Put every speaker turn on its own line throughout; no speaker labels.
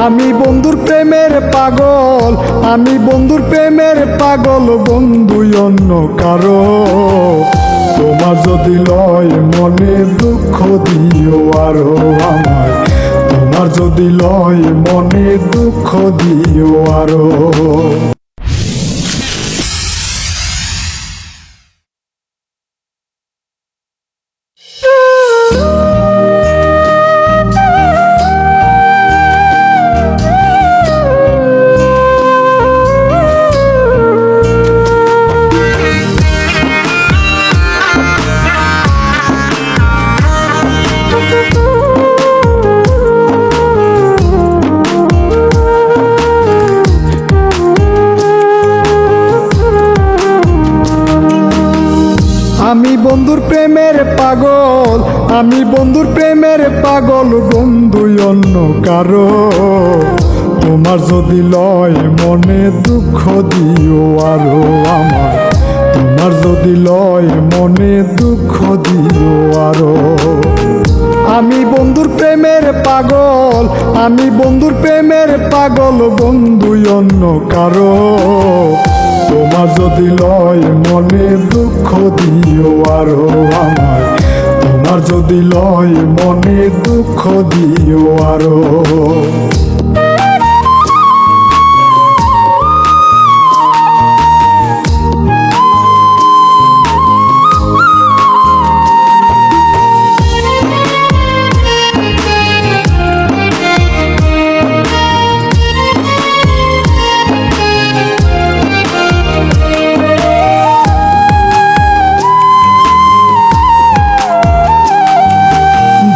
আমি বন্ধুর প্রেমের পাগল, আমি বন্ধুর প্রেমের পাগল, বন্ধু অন্য কারো। তোমার যদি লয় মনে দুঃখ দিও আরো আমায়, তোমার যদি লয় মনে দুঃখ দিও আরো। আমি বন্ধুর প্রেমের পাগল, আমি বন্ধুর প্রেমের পাগল, বন্ধু অন্য কারো। তোমার যদি লয় মনে দুঃখ দিও আরো আমায়, তোমার যদি লয় মনে দুঃখ দিও আরো। আমি বন্ধুর প্রেমের পাগল, আমি বন্ধুর প্রেমের পাগল, বন্ধু অন্য কারো। তোমার যদি লয় মনে দুঃখ দিও আরো আমায়, তোমার যদি লয় মনে দুঃখ দিও আরো।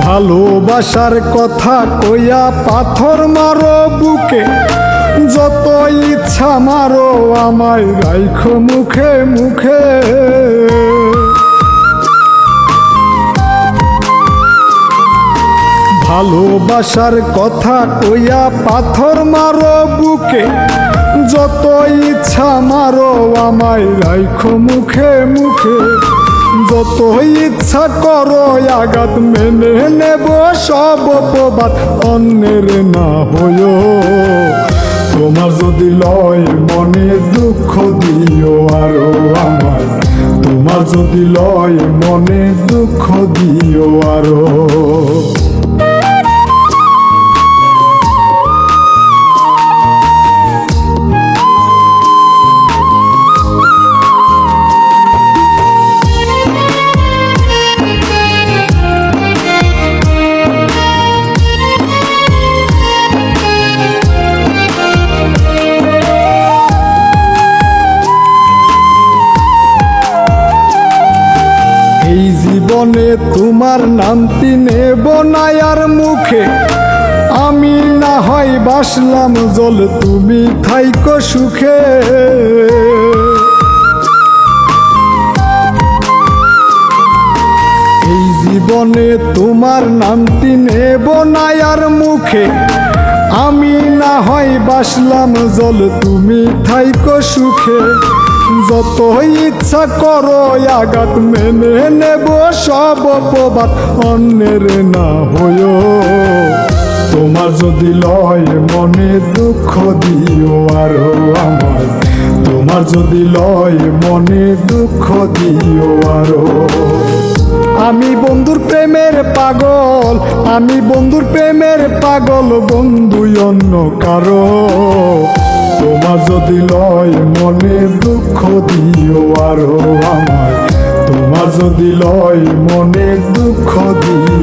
ভালোবাসার কথা কইয়া পাথর মারো বুকে, যত ইচ্ছা মারো আমায় রাইখো মুখে মুখে। ভালোবাসার কথা কইয়া পাথর মারো বুকে, যত ইচ্ছা মারো আমায় রাইখো মুখে মুখে। যত ইচ্ছা করো আঘাত মেনে নেব সব অপবাদ, অন্যের না হইও। তোমার যদি লয় মনে দুঃখ দিও আরো আমায়, তোমার যদি লয় মনে দুঃখ দিও আরো। জীবনে তোমার নামটি নেব না আর মুখে, আমি না হয় বাসলাম জল, তুমি থাইকো সুখে। এই জীবনে তোমার নামটি নেব না আর মুখে, আমি না হয় বাসলাম জল, তুমি থাইকো সুখে। যত ইচ্ছা করো আঘাত মেনে নেব সব অপবাদ, অন্যের না হইও। তোমার যদি লয় মনে দুঃখ দিও আরো আমায়, তোমার যদি লয় মনে দুঃখ দিও আরো। আমি বন্ধুর প্রেমের পাগল, আমি বন্ধুর প্রেমের পাগল, বন্ধু অন্য কারো। তোমার যদি লয় মনে দুঃখ দিও আরো আমায়, তোমার যদি লয় মনে দুঃখ দিও।